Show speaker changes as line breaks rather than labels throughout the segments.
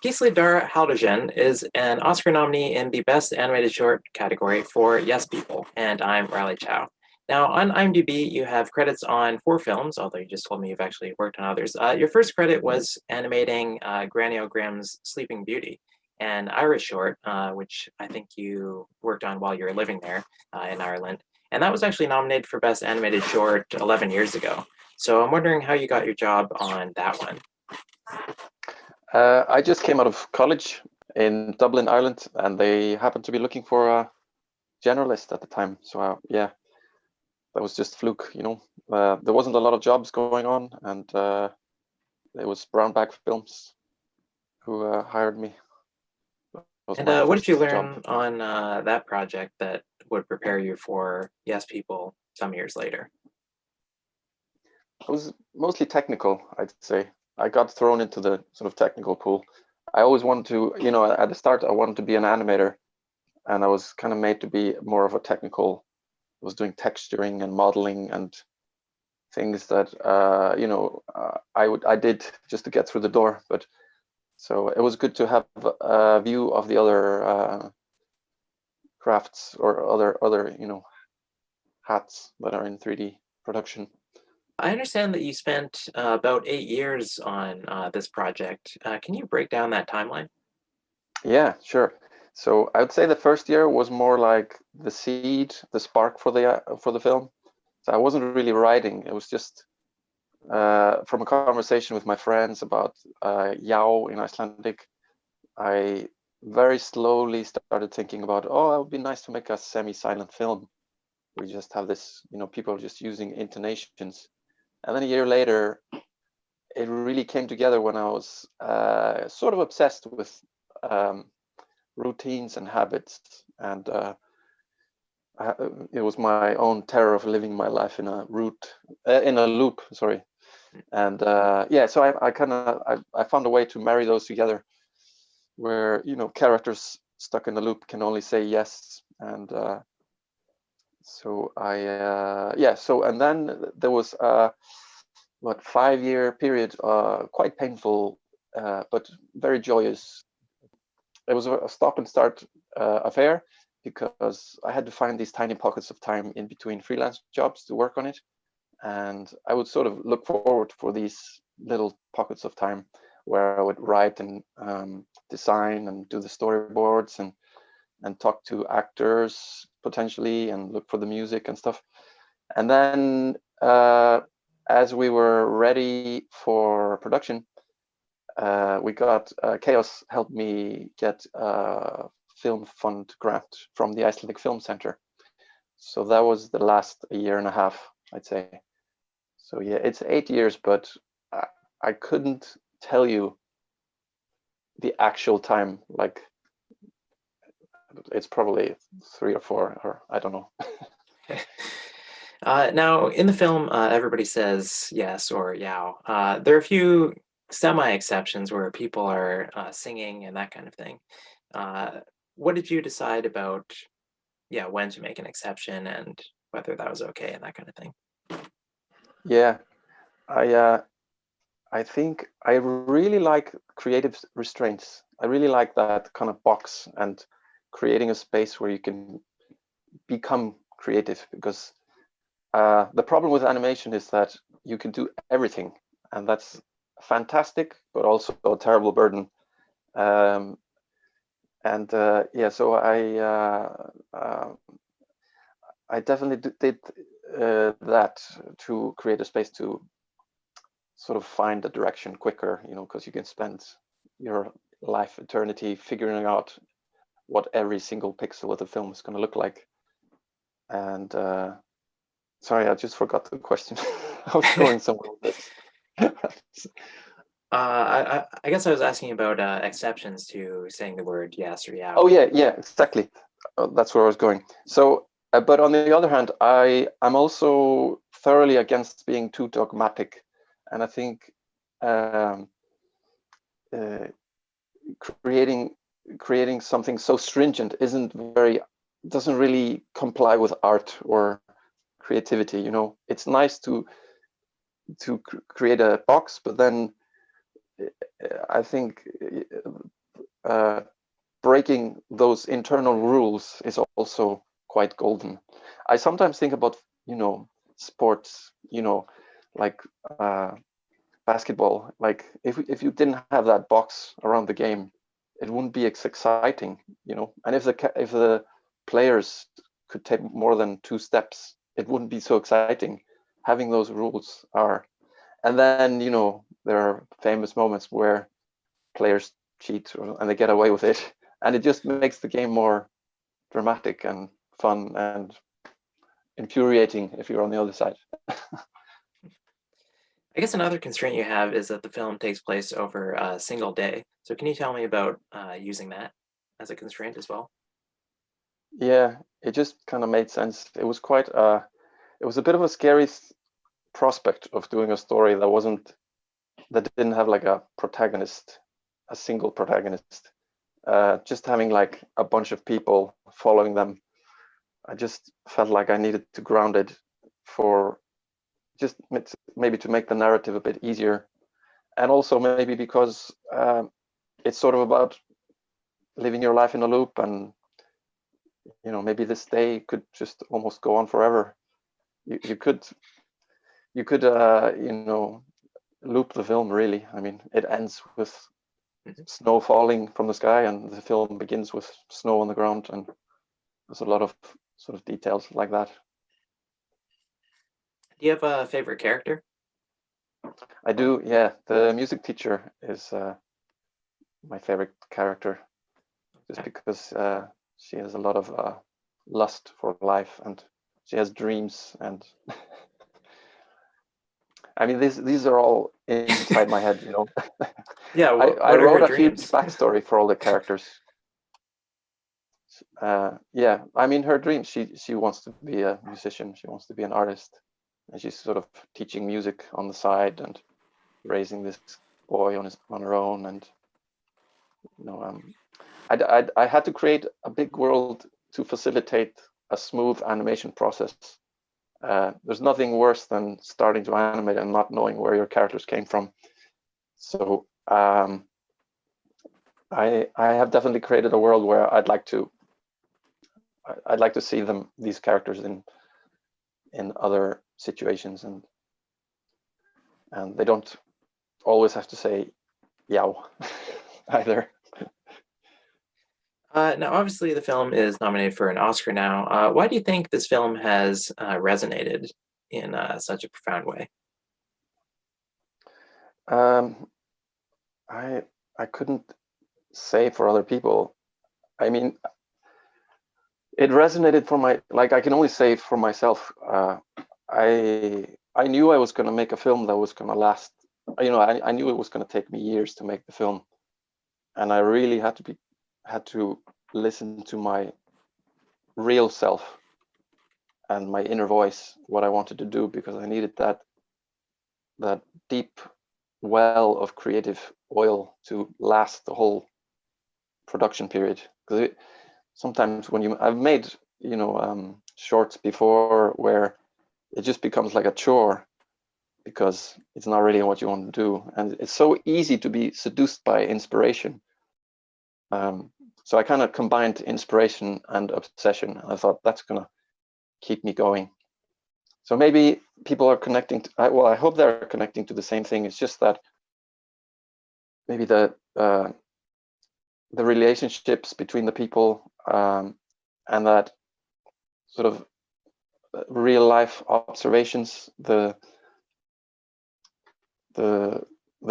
Gisli Darri Halldorsson is an Oscar nominee in the Best Animated Short category for Yes People, and I'm Riley Chow. Now, on IMDb, you have credits on 4 films, although you just told me you've actually worked on others. Your first credit was animating Granny O'Grim's Sleeping Beauty, an Irish short, which I think you worked on while you were living there in Ireland. And that was actually nominated for Best Animated Short 11 years ago. So I'm wondering how you got your job on that one.
I just came out of college in Dublin, Ireland, and they happened to be looking for a generalist at the time. So yeah, that was just fluke, you know. There wasn't a lot of jobs going on, and it was Brown Bag Films who hired me. That was
And
my
what did
first
you learn
job.
on that project that would prepare you for Yes People some years later?
It was mostly technical, I'd say. I got thrown into the sort of technical pool. I always wanted to, you know, at the start, I wanted to be an animator, and I was kind of made to be more of a technical. I was doing texturing and modeling and things that I did just to get through the door. But so it was good to have a view of the other crafts or other hats that are in 3D production.
I understand that you spent about 8 years on this project. Can you break down that timeline?
Yeah, sure. So I would say the first year was more like the seed, the spark for the film. So I wasn't really writing. It was just from a conversation with my friends about Chow in Icelandic. I very slowly started thinking about, oh, it would be nice to make a semi-silent film. We just have this, you know, people just using intonations. And then a year later, it really came together when I was sort of obsessed with routines and habits, and it was my own terror of living my life in a loop. Sorry, and yeah, so I kind of I found a way to marry those together, where characters stuck in the loop can only say yes, and so yeah. So and then there was what 5-year period, quite painful, but very joyous. It was a stop and start affair because I had to find these tiny pockets of time in between freelance jobs to work on it. And I would sort of look forward for these little pockets of time where I would write and design and do the storyboards and talk to actors potentially and look for the music and stuff. And then as we were ready for production, we got Chaos helped me get a film fund grant from the Icelandic Film Center. So that was the last year and a half, I'd say. So yeah, it's 8 years, but I couldn't tell you the actual time. Like, it's probably 3 or 4, or I don't know.
Now, in the film, everybody says yes or yow. There are a few semi-exceptions where people are singing and that kind of thing. What did you decide about, yeah, when to make an exception and whether that was okay and that kind of thing?
Yeah, I think I really like creative restraints. I really like that kind of box and creating a space where you can become creative, because the problem with animation is that you can do everything, and that's fantastic, but also a terrible burden. And yeah, so I definitely did that to create a space to sort of find the direction quicker, because you can spend your life eternity figuring out what every single pixel of the film is going to look like. And sorry, I just forgot the question. I was going somewhere with this.
I guess I was asking about exceptions to saying the word yes or yeah.
Oh yeah, exactly. That's where I was going. So, but on the other hand, I'm also thoroughly against being too dogmatic, and I think creating something so stringent doesn't really comply with art or creativity. It's nice to create a box, but then I think breaking those internal rules is also quite golden. I sometimes think about, sports, like basketball. Like if you didn't have that box around the game, it wouldn't be as exciting, And if the players could take more than 2 steps, it wouldn't be so exciting. Having those rules are, and then there are famous moments where players cheat and they get away with it, and it just makes the game more dramatic and fun and infuriating if you're on the other side.
I guess another constraint you have is that the film takes place over a single day. So can you tell me about using that as a constraint as well?
Yeah, it just kind of made sense. It was it was a bit of a scary prospect of doing a story that didn't have like a protagonist, a single protagonist. Just having like a bunch of people following them, I just felt like I needed to ground it for just maybe to make the narrative a bit easier, and also maybe because it's sort of about living your life in a loop, and maybe this day could just almost go on forever. You could loop the film, really. I mean, it ends with snow falling from the sky, and the film begins with snow on the ground, and there's a lot of sort of details like that.
Do you have a favorite character?
I do, yeah. The music teacher is my favorite character, just because she has a lot of lust for life, and she has dreams, and I mean, these are all inside my head,
Yeah, what
I
are her
wrote a huge
dreams?
backstory for all the characters. Yeah, I mean, her dreams. She wants to be a musician. She wants to be an artist, and she's sort of teaching music on the side and raising this boy on her own. And I had to create a big world to facilitate a smooth animation process. There's nothing worse than starting to animate and not knowing where your characters came from. So I have definitely created a world where I'd like to see these characters in other situations, and they don't always have to say yow either.
Now, obviously, the film is nominated for an Oscar now. Why do you think this film has resonated in such a profound way?
I couldn't say for other people. I mean, it resonated for I can only say for myself. I knew I was going to make a film that was going to last. I knew it was going to take me years to make the film, and I really had to listen to my real self and my inner voice, what I wanted to do, because I needed that deep well of creative oil to last the whole production period. Because sometimes I've made shorts before where it just becomes like a chore because it's not really what you want to do, and it's so easy to be seduced by inspiration. So I kind of combined inspiration and obsession. I thought that's gonna keep me going. So maybe people are connecting well, I hope they're connecting to the same thing. It's just that maybe the relationships between the people, and that sort of real life observations, the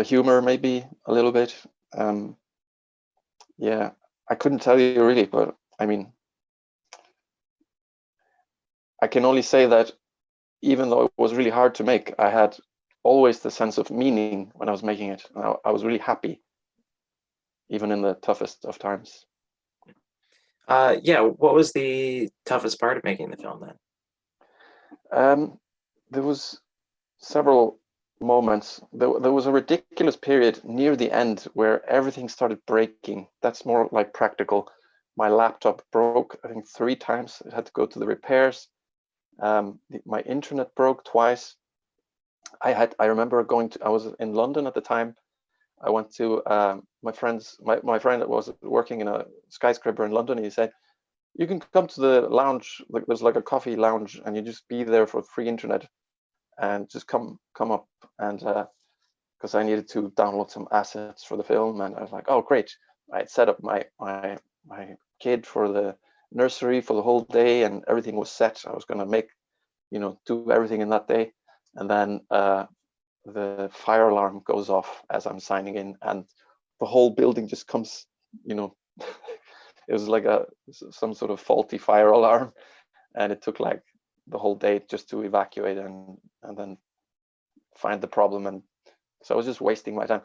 humor, maybe a little bit. Yeah, I couldn't tell you really, but I mean, I can only say that even though it was really hard to make, I had always the sense of meaning when I was making it. I was really happy, even in the toughest of times.
Yeah, what was the toughest part of making the film then?
There was several moments. There was a ridiculous period near the end where everything started breaking. That's more like practical. My laptop broke, I think 3 times. It had to go to the repairs. My internet broke twice. I remember I was in London at the time. I went to my friend that was working in a skyscraper in London. He said, you can come to the lounge, like there's like a coffee lounge, and you just be there for free internet, and just come up. And because I needed to download some assets for the film, and I was like, oh great. I had set up my kid for the nursery for the whole day, and everything was set. I was going to make, do everything in that day. And then the fire alarm goes off as I'm signing in, and the whole building just comes, it was like some sort of faulty fire alarm, and it took like the whole day just to evacuate and then find the problem. And so I was just wasting my time.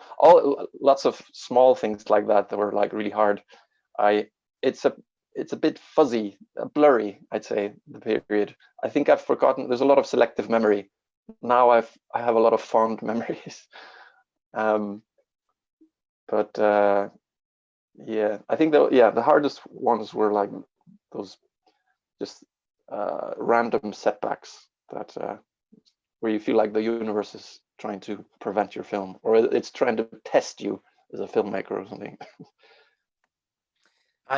Lots of small things like that were like really hard. It's a bit fuzzy, blurry, I'd say, the period. I think I've forgotten. There's a lot of selective memory. Now I have a lot of fond memories. Yeah, I think the hardest ones were like those just random setbacks that where you feel like the universe is trying to prevent your film, or it's trying to test you as a filmmaker or something.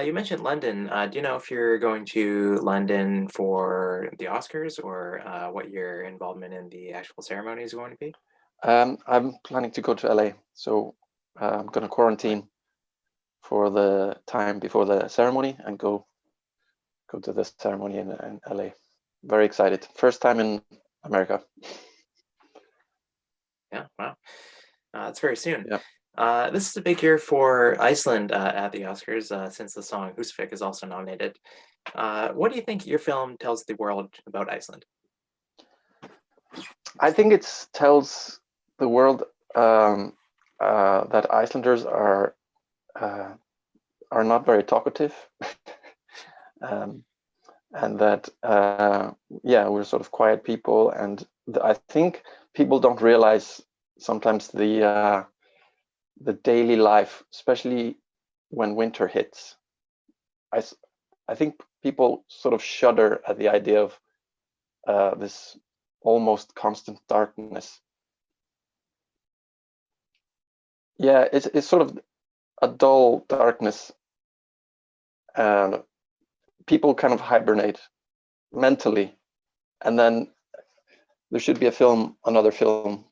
You mentioned London. Do you know if you're going to London for the Oscars, or what your involvement in the actual ceremony is going to be?
I'm planning to go to LA, so I'm going to quarantine for the time before the ceremony and go to the ceremony in LA. Very excited. First time in America.
Yeah, wow. That's very soon.
Yeah.
This is a big year for Iceland at the Oscars, since the song Husvik is also nominated. What do you think your film tells the world about Iceland?
I think it tells the world that Icelanders are not very talkative, and that we're sort of quiet people. And I think people don't realize sometimes the daily life, especially when winter hits. I think people sort of shudder at the idea of this almost constant darkness. Yeah, it's sort of a dull darkness, and people kind of hibernate mentally. And then there should be another film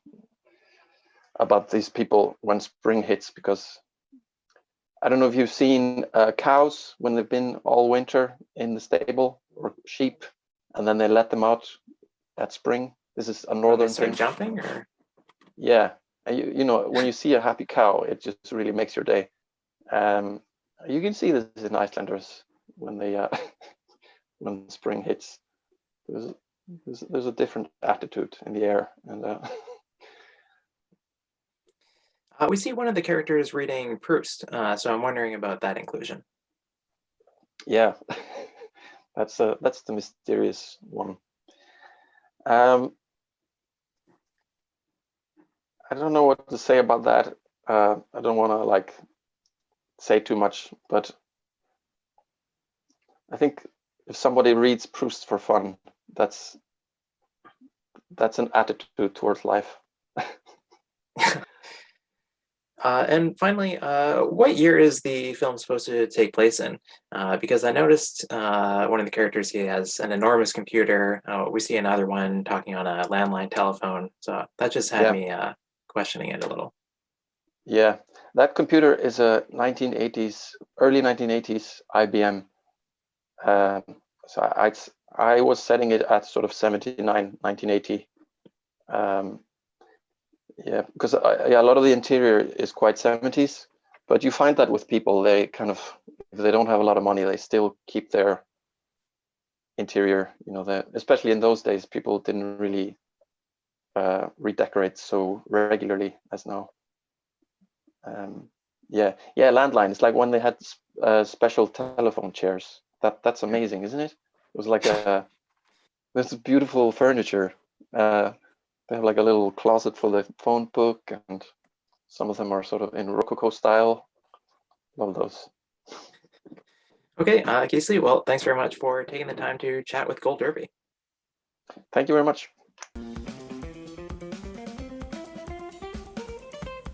about these people when spring hits, because I don't know if you've seen cows when they've been all winter in the stable, or sheep, and then they let them out at spring. This is a northern thing.
Jumping, or
yeah, you know, when you see a happy cow, it just really makes your day. You can see this in Icelanders when they when spring hits. There's a different attitude in the air, and
we see one of the characters reading Proust, so I'm wondering about that inclusion.
yeah, that's the mysterious one. I don't know what to say about that. I don't want to like say too much, but I think if somebody reads Proust for fun, that's an attitude towards life.
And finally, what year is the film supposed to take place in? Because I noticed one of the characters, he has an enormous computer. We see another one talking on a landline telephone. So that just had me questioning it a little.
Yeah, that computer is a early 1980s IBM. So I was setting it at sort of 79, 1980. Yeah, because a lot of the interior is quite 70s, but you find that with people, they kind of, if they don't have a lot of money, they still keep their interior. You know, especially in those days, people didn't really redecorate so regularly as now. Yeah, landline. It's like when they had special telephone chairs. That's amazing, isn't it? It was like this beautiful furniture. They have like a little closet for the phone book, and some of them are sort of in Rococo style. Love those.
Okay, Gisli, well, thanks very much for taking the time to chat with Gold Derby.
Thank you very much.